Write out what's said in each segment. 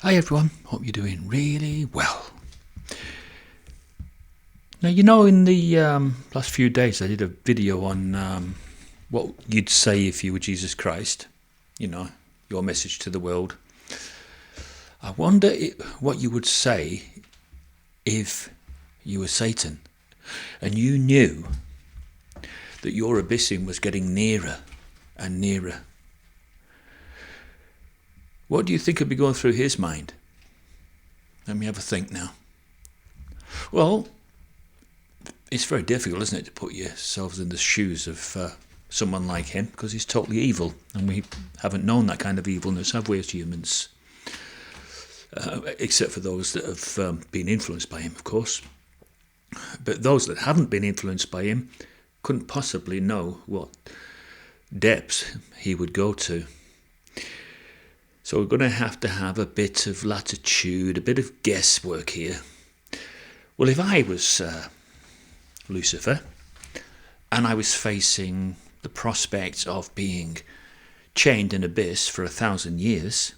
Hi everyone, hope you're doing really well. Now, in the last few days I did a video on what you'd say if you were Jesus Christ, your message to the world. I wonder what you would say if you were Satan and you knew that your abyssing was getting nearer and nearer. What do you think would be going through his mind? Let me have a think now. Well, it's very difficult, isn't it, to put yourselves in the shoes of someone like him, because he's totally evil, and we haven't known that kind of evilness, have we, as humans? Except for those that have been influenced by him, of course. But those that haven't been influenced by him couldn't possibly know what depths he would go to. So we're going to have a bit of latitude, a bit of guesswork here. Well, if I was Lucifer and I was facing the prospect of being chained in abyss for 1,000 years,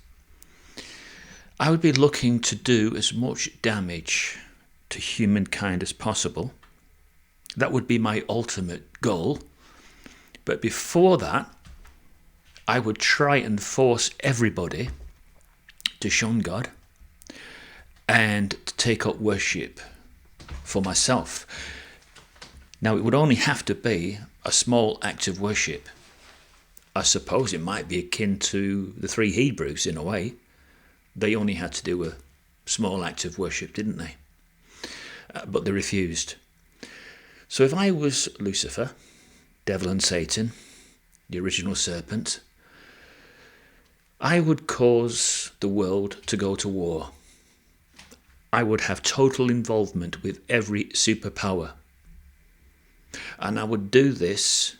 I would be looking to do as much damage to humankind as possible. That would be my ultimate goal. But before that, I would try and force everybody to shun God and to take up worship for myself. Now, it would only have to be a small act of worship. I suppose it might be akin to the three Hebrews in a way. They only had to do a small act of worship, didn't they? But they refused. So if I was Lucifer, devil and Satan, the original serpent, I would cause the world to go to war. I would have total involvement with every superpower. And I would do this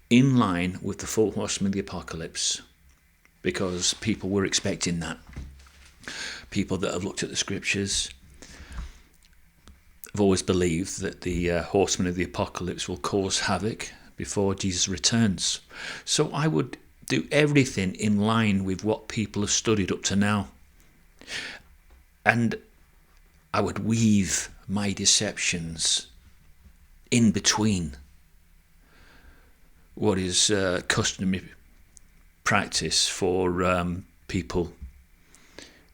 in line with the four horsemen of the apocalypse, because people were expecting that. People that have looked at the scriptures have always believed that the horsemen of the apocalypse will cause havoc before Jesus returns. So I would do everything in line with what people have studied up to now. And I would weave my deceptions in between what is customary practice for people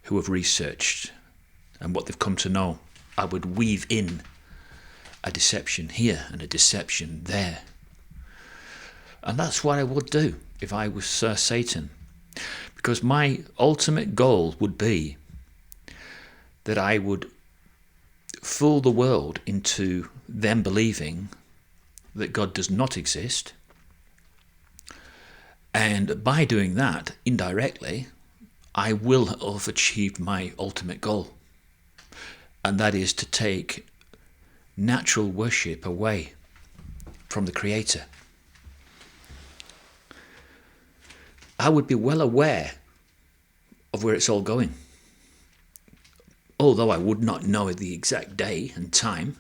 who have researched and what they've come to know. I would weave in a deception here and a deception there. And that's what I would do if I was Satan. Because my ultimate goal would be that I would fool the world into them believing that God does not exist. And by doing that, indirectly, I will have achieved my ultimate goal. And that is to take natural worship away from the Creator. I would be well aware of where it's all going, although I would not know the exact day and time,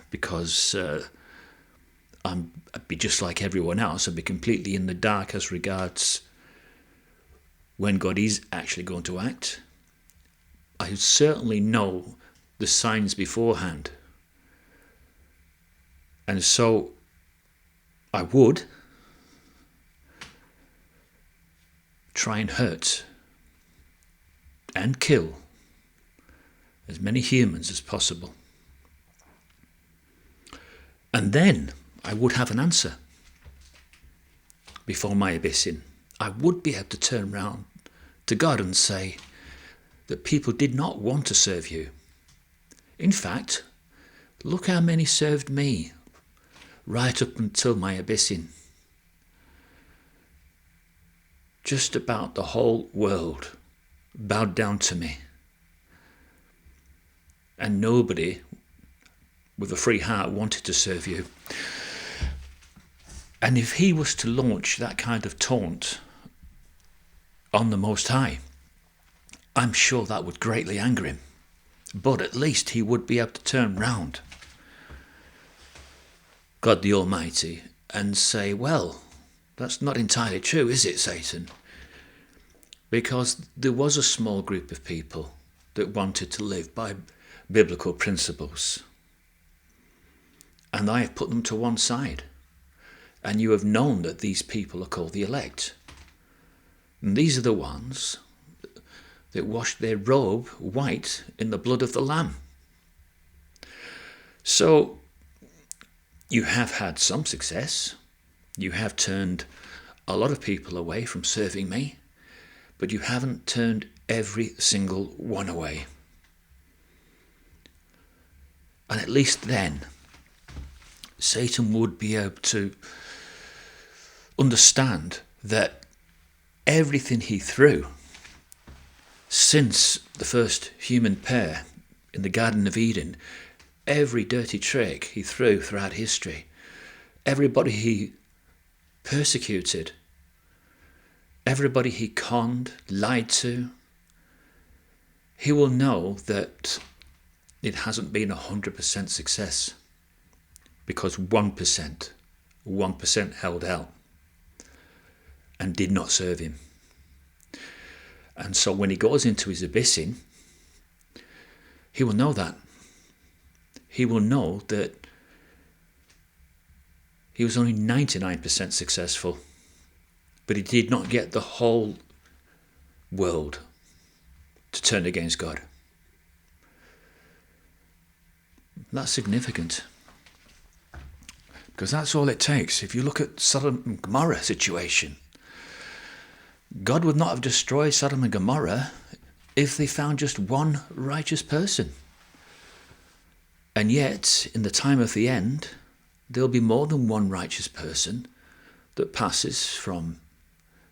because I'd be just like everyone else. I'd be completely in the dark as regards when God is actually going to act. I certainly know the signs beforehand, and so I would try and hurt and kill as many humans as possible. And then I would have an answer before my abyssing. I would be able to turn round to God and say that people did not want to serve you. In fact, look how many served me right up until my abyssing. Just about the whole world bowed down to me. And nobody with a free heart wanted to serve you. And if he was to launch that kind of taunt on the Most High, I'm sure that would greatly anger him. But at least he would be able to turn round, God the Almighty, and say, well, that's not entirely true, is it, Satan? because there was a small group of people that wanted to live by biblical principles. And I have put them to one side. And you have known that these people are called the elect. And these are the ones that washed their robe white in the blood of the Lamb. So you have had some success. You have turned a lot of people away from serving me, but you haven't turned every single one away. And at least then, Satan would be able to understand that everything he threw since the first human pair in the Garden of Eden, every dirty trick he threw throughout history, everybody he persecuted, everybody he conned, lied to, he will know that it hasn't been 100% success, because 1% held out and did not serve him. And so when he goes into his abyssing, he will know that. He will know that he was only 99% successful, but he did not get the whole world to turn against God. That's significant, because that's all it takes. If you look at Sodom and Gomorrah situation, God would not have destroyed Sodom and Gomorrah if they found just one righteous person. And yet, in the time of the end, there'll be more than one righteous person that passes from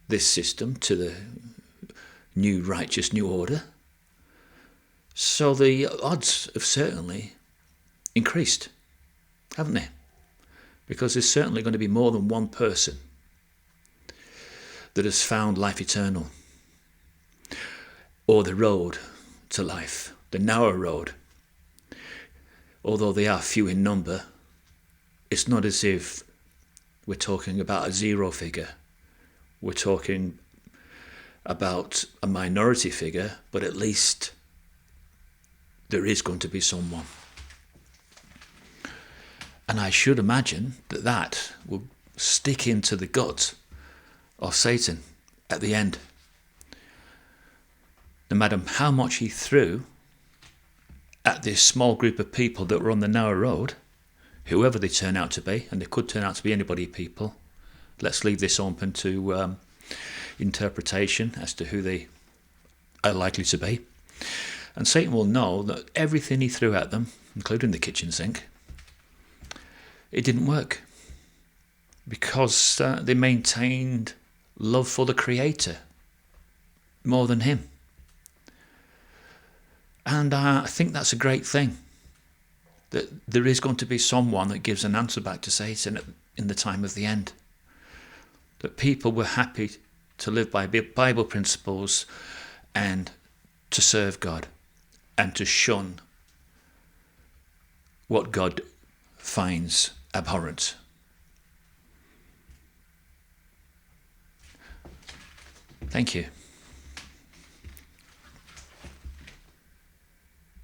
this system to the new righteous new order. So the odds have certainly increased, haven't they? Because there's certainly going to be more than one person that has found life eternal, or the road to life, the narrow road. Although they are few in number, it's not as if we're talking about a zero figure. We're talking about a minority figure, but at least there is going to be someone. And I should imagine that that will stick into the gut of Satan at the end. No matter how much he threw at this small group of people that were on the narrow road, whoever they turn out to be, and they could turn out to be anybody, people. Let's leave this open to interpretation as to who they are likely to be. And Satan will know that everything he threw at them, including the kitchen sink, it didn't work, because they maintained love for the Creator more than him. And I think that's a great thing, that there is going to be someone that gives an answer back to Satan in the time of the end. That people were happy to live by Bible principles and to serve God and to shun what God finds abhorrent. Thank you.